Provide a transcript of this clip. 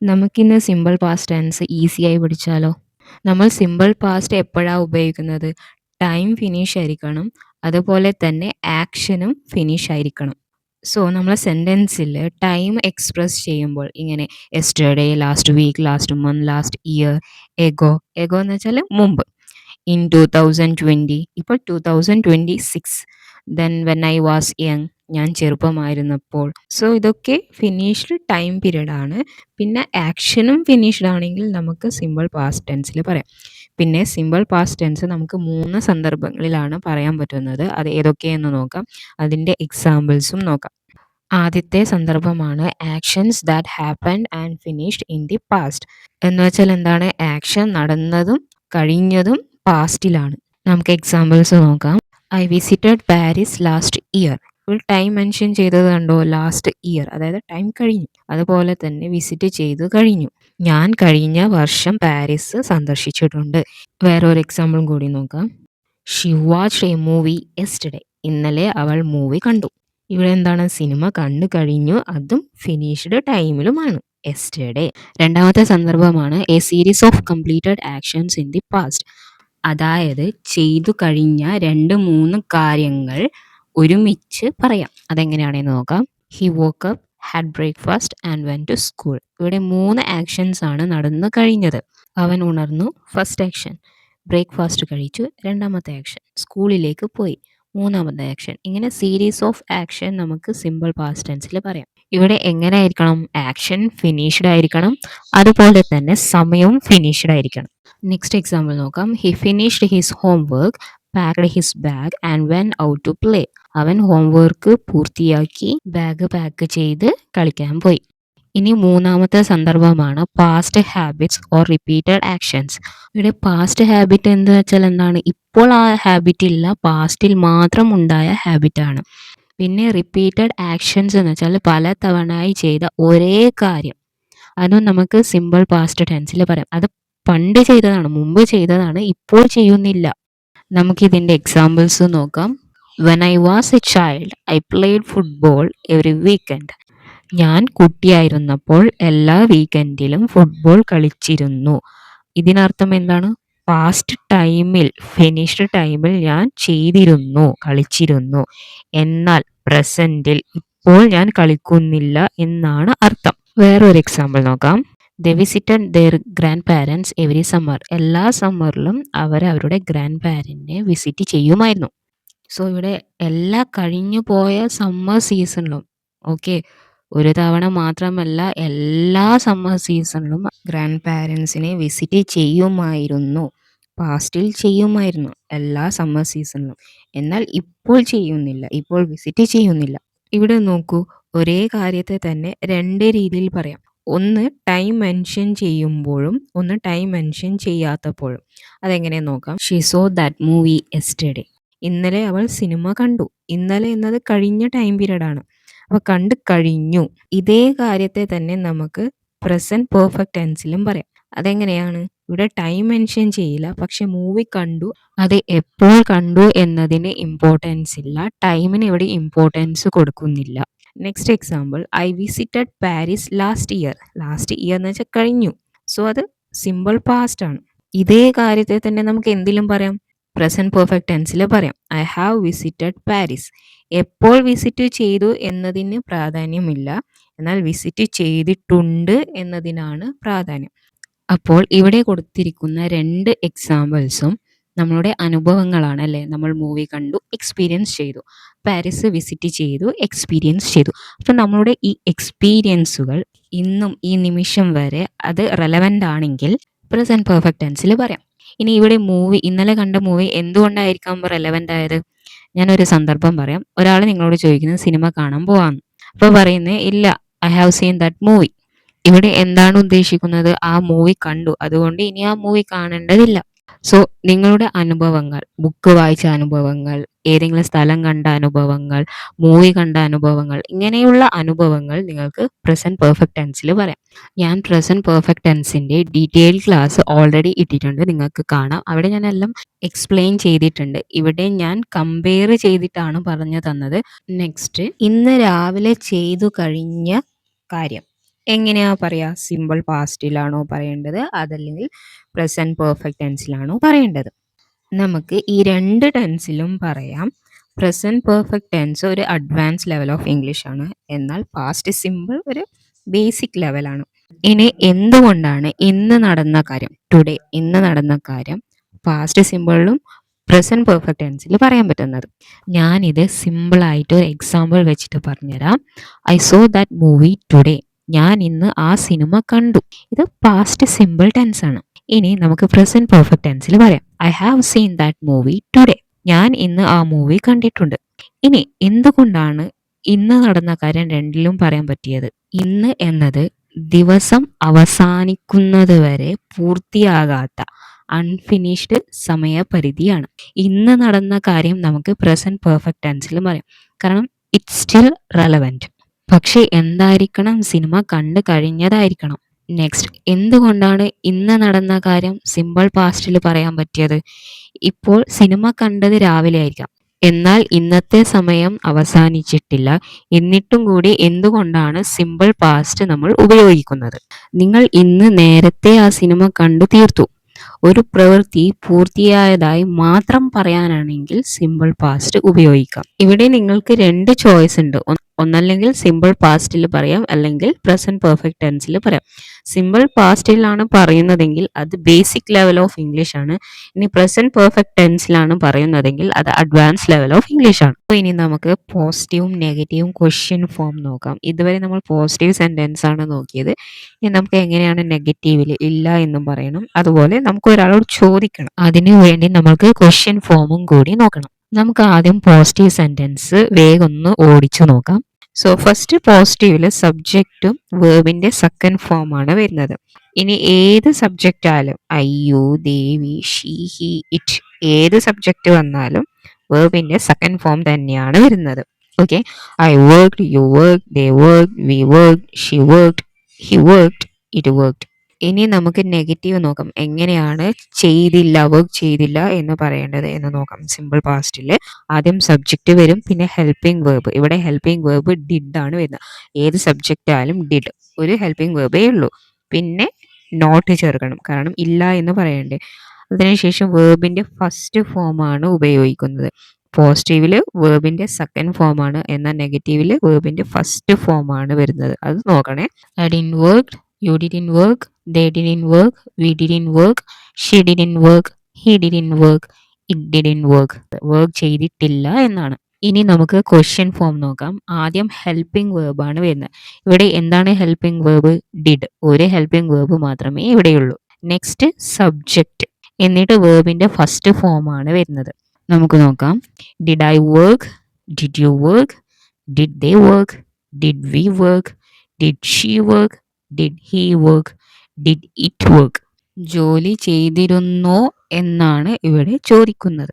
നമുക്കിന്ന് simple past tense ഈസിയായി പഠിച്ചാലോ? നമ്മൾ സിമ്പിൾ പാസ്റ്റ് എപ്പോഴാ ഉപയോഗിക്കുന്നത്? ടൈം ഫിനിഷ് ആയിരിക്കണം. അതുപോലെ തന്നെ ആക്ഷനും ഫിനിഷ് ആയിരിക്കണം. സോ നമ്മളെ സെന്റൻസിൽ ടൈം എക്സ്പ്രസ് ചെയ്യുമ്പോൾ ഇങ്ങനെ yesterday, last week, last month, last year, ago. Ago എന്ന് വെച്ചാൽ മുമ്പ്. ഇൻ 2020, ഇപ്പോൾ 2026. Then when I was young, ഞാൻ ചെറുപ്പമായിരുന്നപ്പോൾ. സോ ഇതൊക്കെ ഫിനിഷ്ഡ് ടൈം പീരീഡ് ആണ്. പിന്നെ ആക്ഷനും ഫിനിഷ്ഡ് ആണെങ്കിൽ നമുക്ക് സിമ്പിൾ പാസ്റ്റ് ടെൻസിൽ പറയാം. പിന്നെ സിമ്പിൾ പാസ്റ്റ് ടെൻസ് നമുക്ക് 3 സന്ദർഭങ്ങളിലാണ് പറയാൻ പറ്റുന്നത്. അത് ഏതൊക്കെയെന്ന് നോക്കാം. അതിൻ്റെ എക്സാമ്പിൾസും നോക്കാം. ആദ്യത്തെ സന്ദർഭമാണ് actions that happened and finished in the past. എന്ന് വെച്ചാൽ എന്താണ്? ആക്ഷൻ നടന്നതും കഴിഞ്ഞതും പാസ്റ്റിലാണ്. നമുക്ക് എക്സാമ്പിൾസ് നോക്കാം. I visited Paris last year. Full time mention ചെയ്തത് കണ്ടോ? ലാസ്റ്റ് ഇയർ, അതായത് ടൈം കഴിഞ്ഞു. അതുപോലെ തന്നെ വിസിറ്റ് ചെയ്തു കഴിഞ്ഞു. ഞാൻ കഴിഞ്ഞ വർഷം പാരീസ് സന്ദർശിച്ചിട്ടുണ്ട്. വേറൊരു എക്സാമ്പിളും കൂടി നോക്കാം. She watched a movie yesterday. ഇന്നലെ അവൾ മൂവി കണ്ടു. ഇവിടെ എന്താണ്? സിനിമ കണ്ടു കഴിഞ്ഞു, അതും ഫിനിഷ്ഡ് ടൈമിലുമാണ്, യെസ്റ്റർഡേ. രണ്ടാമത്തെ സന്ദർഭമാണ് a series of completed actions in the past. അതായത് ചെയ്തു കഴിഞ്ഞ 2-3 കാര്യങ്ങൾ ഒരുമിച്ച് പറയാം. അതെങ്ങനെയാണെന്ന് നോക്കാം. He woke up, had breakfast and went to school. ഇവിടെ 3 ആക്ഷൻസ് ആണ് നടന്നു കഴിഞ്ഞത്. അവൻ ഉണർന്നു, ഫസ്റ്റ് ആക്ഷൻ. ബ്രേക്ക്ഫാസ്റ്റ് കഴിച്ചു, രണ്ടാമത്തെ ആക്ഷൻ. സ്കൂളിലേക്ക് പോയി, മൂന്നാമത്തെ ആക്ഷൻ. ഇങ്ങനെ സീരീസ് ഓഫ് ആക്ഷൻ നമുക്ക് സിമ്പിൾ പാസ്റ്റ് ടെൻസിൽ പറയാം. ഇവിടെ എങ്ങനെ ആയിരിക്കണം? ആക്ഷൻ ഫിനിഷ്ഡ് ആയിരിക്കണം, അതുപോലെ തന്നെ സമയവും ഫിനിഷ്ഡ് ആയിരിക്കണം. നെക്സ്റ്റ് എക്സാമ്പിൾ നോക്കാം. He finished his homework, packed his bag and went out to play. അവൻ ഹോംവർക്ക് പൂർത്തിയാക്കി ബാഗ് പാക്ക് ചെയ്ത് കളിക്കാൻ പോയി. ഇനി മൂന്നാമത്തെ സന്ദർഭമാണ് past habits or repeated actions. ഇവിടെ പാസ്റ്റ് ഹാബിറ്റ് എന്ന് വെച്ചാൽ എന്താണ്? ഇപ്പോൾ ആ ഹാബിറ്റ് ഇല്ല, പാസ്റ്റിൽ മാത്രം ഉണ്ടായ ഹാബിറ്റാണ്. പിന്നെ റിപ്പീറ്റഡ് ആക്ഷൻസ് എന്ന് വെച്ചാൽ പല തവണയായി ചെയ്ത ഒരേ കാര്യം. അതും നമുക്ക് സിമ്പിൾ പാസ്റ്റ് ടെൻസിൽ പറയാം. അത് പണ്ട് ചെയ്തതാണ്, മുമ്പ് ചെയ്തതാണ്, ഇപ്പോൾ ചെയ്യുന്നില്ല. നമുക്കിതിൻ്റെ എക്സാമ്പിൾസ് നോക്കാം. When I was A child I played football every weekend. ഞാൻ കുട്ടിയായിരുന്നപ്പോൾ എല്ലാ വീക്കെൻഡിലും ഫുട്ബോൾ കളിച്ചിരുന്നു. ഇതിനർത്ഥം എന്താണ്? പാസ്റ്റ് ടൈമിൽ, ഫിനിഷ്ഡ് ടൈമിൽ ഞാൻ ചെയ്തിരുന്നു, കളിച്ചിരുന്നു. എന്നാൽ പ്രസന്റിൽ, ഇപ്പോൾ ഞാൻ കളിക്കുന്നില്ല എന്നാണ് അർത്ഥം. വേറൊരു എക്സാമ്പിൾ നോക്കാം. They visited their grandparents every summer. എല്ലാ സമ്മറിലും അവർ അവരുടെ ഗ്രാൻഡ് പാരൻറ്റിനെ വിസിറ്റ് ചെയ്യുമായിരുന്നു. സോ ഇവിടെ എല്ലാ കഴിഞ്ഞു പോയ സമ്മർ സീസണിലും, ഓക്കെ, ഒരു തവണ മാത്രമല്ല, എല്ലാ സമ്മർ സീസണിലും ഗ്രാൻഡ് പാരൻസിനെ വിസിറ്റ് ചെയ്യുമായിരുന്നു. പാസ്റ്റിൽ ചെയ്യുമായിരുന്നു എല്ലാ സമ്മർ സീസണിലും. എന്നാൽ ഇപ്പോൾ ചെയ്യുന്നില്ല, ഇപ്പോൾ വിസിറ്റ് ചെയ്യുന്നില്ല. ഇവിടെ നോക്കൂ, ഒരേ കാര്യത്തെ തന്നെ 2 രീതിയിൽ പറയാം. ഒന്ന് ടൈം മെൻഷൻ ചെയ്യുമ്പോഴും ഒന്ന് ടൈം മെൻഷൻ ചെയ്യാത്തപ്പോഴും. അതെങ്ങനെ നോക്കാം. She saw that movie yesterday. ഇന്നലെ അവൾ സിനിമ കണ്ടു. ഇന്നലെ എന്നത് കഴിഞ്ഞ ടൈം പീരീഡ് ആണ്. അപ്പോൾ കണ്ടു കഴിഞ്ഞു. ഇതേ കാര്യത്തെ തന്നെ നമുക്ക് പ്രസന്റ് പെർഫെക്റ്റ് ടെൻസിലും പറയാം. അതെങ്ങനെയാണ്? ഇവിടെ ടൈം മെൻഷൻ ചെയ്യില്ല, പക്ഷെ മൂവി കണ്ടു. അത് എപ്പോൾ കണ്ടു എന്നതിന് ഇമ്പോർട്ടൻസ് ഇല്ല, ടൈമിന് ഇവിടെ ഇമ്പോർട്ടൻസ് കൊടുക്കുന്നില്ല. Next example. I visited Paris last year. Last year എന്ന് വെച്ചാൽ കഴിഞ്ഞു. സോ അത് സിമ്പിൾ പാസ്റ്റ് ആണ്. ഇതേ കാര്യത്തെ തന്നെ നമുക്ക് എന്തിലും പറയാം? പ്രസന്റ് പെർഫെക്റ്റ് ടെൻസിൽ പറയാം. I have visited Paris. എപ്പോൾ വിസിറ്റ് ചെയ്തു എന്നതിന് പ്രാധാന്യമില്ല, എന്നാൽ വിസിറ്റ് ചെയ്തിട്ടുണ്ട് എന്നതിനാണ് പ്രാധാന്യം. അപ്പോൾ ഇവിടെ കൊടുത്തിരിക്കുന്ന 2 എക്സാമ്പിൾസും നമ്മളുടെ അനുഭവങ്ങളാണ് അല്ലേ? നമ്മൾ മൂവി കണ്ടു, എക്സ്പീരിയൻസ് ചെയ്തു. പാരീസ് വിസിറ്റ് ചെയ്തു, എക്സ്പീരിയൻസ് ചെയ്തു. അപ്പോൾ നമ്മളുടെ ഈ എക്സ്പീരിയൻസുകൾ ഇന്നും ഈ നിമിഷം വരെ അത് റെലവൻ്റ് ആണെങ്കിൽ പ്രസന്റ് പെർഫെക്റ്റ് ടെൻസിൽ പറയാം. ഇനി ഇവിടെ മൂവി, ഇന്നലെ കണ്ട മൂവി എന്തുകൊണ്ടായിരിക്കാം റെലവൻ്റ് ആയത്? ഞാനൊരു സന്ദർഭം പറയാം. ഒരാൾ നിങ്ങളോട് ചോദിക്കുന്നത് സിനിമ കാണാൻ പോവാന്ന്. അപ്പോൾ പറയുന്നത് ഇല്ല, I have seen that movie. ഇവിടെ എന്താണ് ഉദ്ദേശിക്കുന്നത്? ആ മൂവി കണ്ടു, അതുകൊണ്ട് ഇനി ആ മൂവി കാണേണ്ടതില്ല. സോ നിങ്ങളുടെ അനുഭവങ്ങൾ, ബുക്ക് വായിച്ച അനുഭവങ്ങൾ, ഏതെങ്കിലും സ്ഥലം കണ്ട അനുഭവങ്ങൾ, മൂവി കണ്ട അനുഭവങ്ങൾ, ഇങ്ങനെയുള്ള അനുഭവങ്ങൾ നിങ്ങൾക്ക് പ്രസന്റ് പെർഫെക്റ്റ് ടെൻസിൽ പറയാം. ഞാൻ പ്രസന്റ് പെർഫെക്റ്റ് ടെൻസിൻ്റെ ഡീറ്റെയിൽ ക്ലാസ് ഓൾറെഡി ഇട്ടിട്ടുണ്ട്, നിങ്ങൾക്ക് കാണാം. അവിടെ ഞാൻ എല്ലാം എക്സ്പ്ലെയിൻ ചെയ്തിട്ടുണ്ട്. ഇവിടെ ഞാൻ കമ്പയർ ചെയ്തിട്ടാണ് പറഞ്ഞു തന്നത്. നെക്സ്റ്റ്, ഇന്ന് രാവിലെ ചെയ്തു കഴിഞ്ഞ കാര്യം. എങ്ങനെയാ പറയാ? സിമ്പിൾ പാസ്റ്റിലാണോ പറയേണ്ടത്? അതല്ലെങ്കിൽ പ്രസന്റ് പെർഫെക്റ്റ് ടെൻസിലാണോ പറയേണ്ടത്? നമുക്ക് ഈ 2 ടെൻസിലും പറയാം. പ്രസന്റ് പെർഫെക്റ്റ് ടെൻസ് ഒരു അഡ്വാൻസ് ലെവൽ ഓഫ് ഇംഗ്ലീഷ് ആണ്. എന്നാൽ പാസ്റ്റ് സിമ്പിൾ ഒരു ബേസിക് ലെവലാണ്. ഇനി എന്തുകൊണ്ടാണ് ഇന്ന് നടന്ന കാര്യം, ടുഡേ ഇന്ന് നടന്ന കാര്യം പാസ്റ്റ് സിമ്പിളിലും പ്രസന്റ് പെർഫെക്റ്റ് ടെൻസിൽ പറയാൻ പറ്റുന്നത്? ഞാനിത് സിമ്പിളായിട്ട് ഒരു എക്സാമ്പിൾ വെച്ചിട്ട് പറഞ്ഞുതരാം. I so that movie today. ഞാൻ ഇന്ന് ആ സിനിമ കണ്ടു. ഇത് പാസ്റ്റ് സിമ്പിൾ ടെൻസ് ആണ്. ഇനി നമുക്ക് പ്രസന്റ് പെർഫെക്റ്റ് ടെൻസിൽ പറയാം. I have seen that movie today. ഞാൻ ഇന്ന് ആ മൂവി കണ്ടിട്ടുണ്ട്. ഇനി എന്തുകൊണ്ടാണ് ഇന്ന് നടന്ന കാര്യം രണ്ടിലും പറയാൻ പറ്റിയത്? ഇന്ന് എന്നത് ദിവസം അവസാനിക്കുന്നത് വരെ പൂർത്തിയാകാത്ത അൺഫിനിഷ്ഡ് സമയപരിധിയാണ്. ഇന്ന് നടന്ന കാര്യം നമുക്ക് പ്രസന്റ് പെർഫെക്റ്റ് ടെൻസിൽ പറയാം. കാരണം ഇറ്റ്സ് സ്റ്റിൽ റെലവൻറ്റ്. പക്ഷെ എന്തായിരിക്കണം? സിനിമ കണ്ടു കഴിഞ്ഞതായിരിക്കണം. നെക്സ്റ്റ്, എന്തുകൊണ്ടാണ് ഇന്ന് നടന്ന കാര്യം സിമ്പിൾ പാസ്റ്റിൽ പറയാൻ പറ്റിയത്? ഇപ്പോൾ സിനിമ കണ്ടത് രാവിലെ ആയിരിക്കാം, എന്നാൽ ഇന്നത്തെ സമയം അവസാനിച്ചിട്ടില്ല. എന്നിട്ടും കൂടി എന്തുകൊണ്ടാണ് സിമ്പിൾ പാസ്റ്റ് നമ്മൾ ഉപയോഗിക്കുന്നത്? നിങ്ങൾ ഇന്ന് നേരത്തെ ആ സിനിമ കണ്ടു തീർത്തു. ഒരു പ്രവൃത്തി പൂർത്തിയായതായി മാത്രം പറയാനാണെങ്കിൽ സിമ്പിൾ പാസ്റ്റ് ഉപയോഗിക്കാം. ഇവിടെ നിങ്ങൾക്ക് 2 ചോയ്സ് ഉണ്ട്. ഒന്നല്ലെങ്കിൽ സിമ്പിൾ പാസ്റ്റിൽ പറയാം, അല്ലെങ്കിൽ പ്രസന്റ് പെർഫെക്റ്റ് ടെൻസിൽ പറയാം. സിമ്പിൾ പാസ്റ്റിലാണ് പറയുന്നതെങ്കിൽ അത് ബേസിക് ലെവൽ ഓഫ് ഇംഗ്ലീഷ് ആണ്. ഇനി പ്രസന്റ് പെർഫെക്റ്റ് ടെൻസിലാണ് പറയുന്നതെങ്കിൽ അത് അഡ്വാൻസ് ലെവൽ ഓഫ് ഇംഗ്ലീഷ് ആണ്. അപ്പോൾ ഇനി നമുക്ക് പോസിറ്റീവും നെഗറ്റീവും ക്വസ്റ്റ്യൻ ഫോം നോക്കാം. ഇതുവരെ നമ്മൾ പോസിറ്റീവ് സെന്റൻസ് ആണ് നോക്കിയത്. ഇനി നമുക്ക് എങ്ങനെയാണ് നെഗറ്റീവിൽ ഇല്ല എന്നും പറയണം, അതുപോലെ നമുക്ക് ഒരാളോട് ചോദിക്കണം. അതിനു വേണ്ടി നമുക്ക് ക്വസ്റ്റ്യൻ ഫോമും കൂടി നോക്കണം. നമുക്ക് ആദ്യം പോസിറ്റീവ് സെന്റൻസ് വേഗം ഒന്ന് ഓടിച്ചു നോക്കാം. സോ ഫസ്റ്റ് പോസിറ്റീവില് സബ്ജക്റ്റും വേർബിന്റെ സെക്കൻഡ് ഫോം ആണ് വരുന്നത്. ഇനി ഏത് സബ്ജക്റ്റ് ആയാലും I, you, they we, she, he, it, ഏത് സബ്ജക്റ്റ് വന്നാലും വേർബിന്റെ സെക്കൻഡ് ഫോം തന്നെയാണ് വരുന്നത്. Okay, I worked, you worked, they worked, we worked, she worked, he worked, it worked. ഇനി നമുക്ക് നെഗറ്റീവ് നോക്കാം. എങ്ങനെയാണ് ചെയ്തില്ല, വർക്ക് ചെയ്തില്ല എന്ന് പറയേണ്ടത് എന്ന് നോക്കാം. സിമ്പിൾ പാസ്റ്റിൽ ആദ്യം സബ്ജക്റ്റ് വരും, പിന്നെ ഹെൽപ്പിംഗ് വേർബ്. ഇവിടെ ഹെൽപ്പിംഗ് വേർബ് ഡിഡ് ആണ് വരുന്നത്. ഏത് സബ്ജക്റ്റ് ആയാലും ഡിഡ്, ഒരു ഹെൽപ്പിംഗ് വേർബേ ഉള്ളൂ. പിന്നെ നോട്ട് ചേർക്കണം, കാരണം ഇല്ല എന്ന് പറയണ്ടേ. അതിനുശേഷം വേർബിന്റെ ഫസ്റ്റ് ഫോം ആണ് ഉപയോഗിക്കുന്നത്. പോസിറ്റീവില് വേർബിന്റെ സെക്കൻഡ് ഫോം ആണ്, എന്നാൽ നെഗറ്റീവില് വേർബിന്റെ ഫസ്റ്റ് ഫോം ആണ് വരുന്നത്. അത് നോക്കണേ. I didn't work, you didn't work, they didn't work, we didn't work, she didn't work, he didn't work, it didn't work. Work ചെയ്തിട്ടില്ല എന്നാണ്. ഇനി നമുക്ക് ക്വസ്റ്റ്യൻ ഫോം നോക്കാം. ആദ്യം ഹെൽപ്പിംഗ് വേർബ് ആണ് വരുന്നത്. ഇവിടെ എന്താണ് ഹെൽപ്പിംഗ് വേർബ്? ഡിഡ്. ഒരു ഹെൽപ്പിംഗ് വേർബ് മാത്രമേ ഇവിടെയുള്ളൂ. നെക്സ്റ്റ് സബ്ജക്റ്റ്, എന്നിട്ട് വേർബിന്റെ ഫസ്റ്റ് ഫോം ആണ് വരുന്നത്. നമുക്ക് നോക്കാം. Did I work, did you work, did they work, did V work, did she work, did he work, did it work. ജോലി ചെയ്തിരുന്നോ എന്നാണ് ഇവിടെ ചോദിക്കുന്നത്.